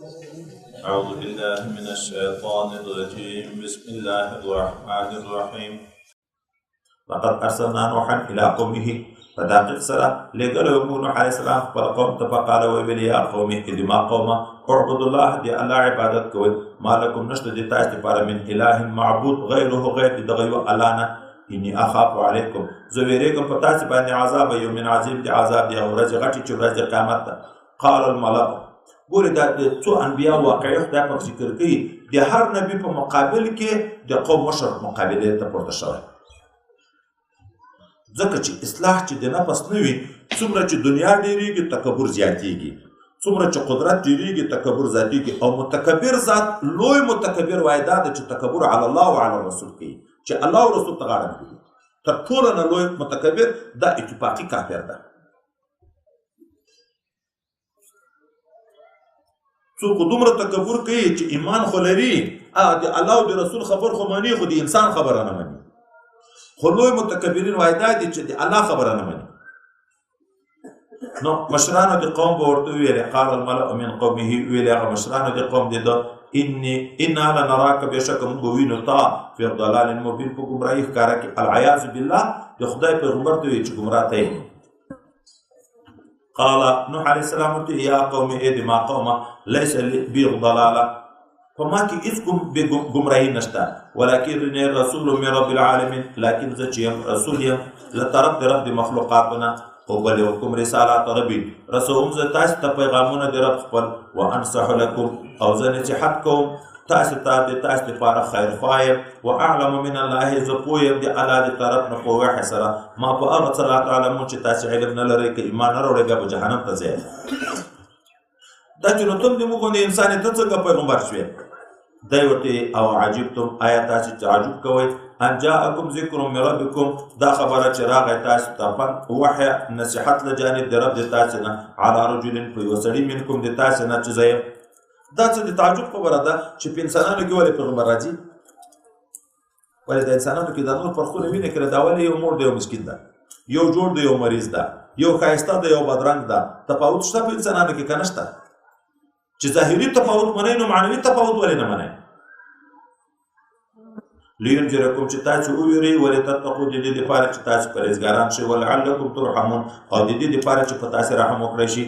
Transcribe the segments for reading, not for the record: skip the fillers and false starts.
أعوذ بالله من الشيطان الرجيم بسم الله الرحمن الرحيم لقد أرسلنا نوحا إلى قومه فتحقيق سره لقلوا نوح عليه السلام فالقوم فقال ويل يا قوم إدما قوم اعبدوا الله دي الله عبادت كوي ما لكم نشد دي تاستفار من إله معبود غيره غير دغيو ألانا إني أخاف عليكم زويريكم فتاسباني عذاب يوم عظيم دي عذاب دي غرز غټي چې ورځ قیامت قال الملأ ګوره دا څو انبیا واقعي خدای په ذکر کوي د هر نبی په مقابل کې د قوم مشر مقابله ته پورته شوی ځکه چې اصلاح چې د نفس نه وي څومره چې دنیا ډېرېږي تکبر زیاتېږي څومره چې قدرت ډېرېږي تکبر زیاتېږي او متکبر ذات لوی متکبر وایي دا ده چې تکبر علی الله وعلى الرسول کوي چې الله او رسول ته غاړه کوي تر ټولو نه لوی متکبر دا اتفاقي کافر ده څوک دومره تکبر کوي چې ایمان خو لري د الله او د رسول خبر خو مني خو د انسان خبره نه مني خو لوی متکبرین وایي دا دي چې د الله خبره نه مني نو مشرانو د قوم به ورته وویل قال الملأ من قومه ویل هغه مشرانو د قوم دي انا لنراک بېشکه موږ وینو تا فی ضلال مبین په ګمراهي ښکاره کې العیاذ بالله د خدای پیغمبر ته وایي چې ګمراه ته قال نوح عليه السلام يا قوم ما قوم ليس بي ضلاله فما كي اسكم بگمراهي نشتا ولكن رسول من رب العالمين لكن زچيم رسول يم لطرف رب مخلوقاتنا وبلغكم رسالات ربي رسول زتاس ته پیغامونه در رب خپل وانصح لكم او زنصحتكم تاسو ته د تاسو لپاره خیر خوایم واعلم من الله زپویم د الله د طرف نه په وحی سره ما په هغه څه لا تعلمون چې تاسو علم نه لرئ که ایمان نه راوړئ به جهنم ته ځئ دا چې نو تم د موږ د انسان ته څنګه پیغمبر شوې دی ورته او عجبتم آیا تاسو تعجب کوئ ان جاءکم ذکر من ربکم دا خبره چې راغی تاسو ته وحی نصیحت له جانب د رب د تاسو نه علی رجل په یو سړي منکم د تاسو نه چې ځئ دا څه د تعجب خبره ده چې په انسانانو کې ولې پیغمبر راځي ولې د انسانانو کې د نور فرقونه وینې کړه دا ولې یو مور دی یو مسکین ده یو جوړ دی یو مریض ده یو ښایسته ده یو بدرنګ ده تفاوت شته په انسانانو کې که نشته چې ظاهري تفاوت منئ نو معنوي تفاوت ولې نه منئ لینذرکم چې تاسو وویرئ ولتتقوا د دې دپاره چې تاسو پرهیزګاران شئ ولعلکم ترحمون او د دې دپاره چې په تاسې رحم وکړی شي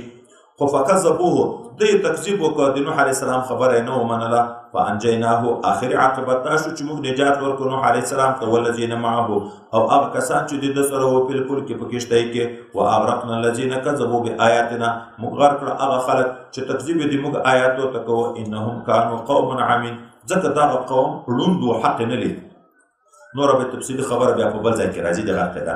خو فکذبوه دوی تکذیب وکړ د نوح علیه السلام خبره یې نه ومنله فانجیناه آخري عاقبت دا شو چې موږ نجات ورکړو نوح علیه السلام ته والذین معه او هغه کسان چې د ده سره وو په الفلک په کښتۍ کې واغرقنا الذین کذبوا بآیاتنا موږ غرق کړه هغه خلک چې تکذیب یې د موږ آیاتو ته کوه انهم کانوا قوما عمین ځکه دغه قوم ړوند و حق نه لید نوره به تفصیلي خبره بیا په بل ځای کې راځي دغه عقیده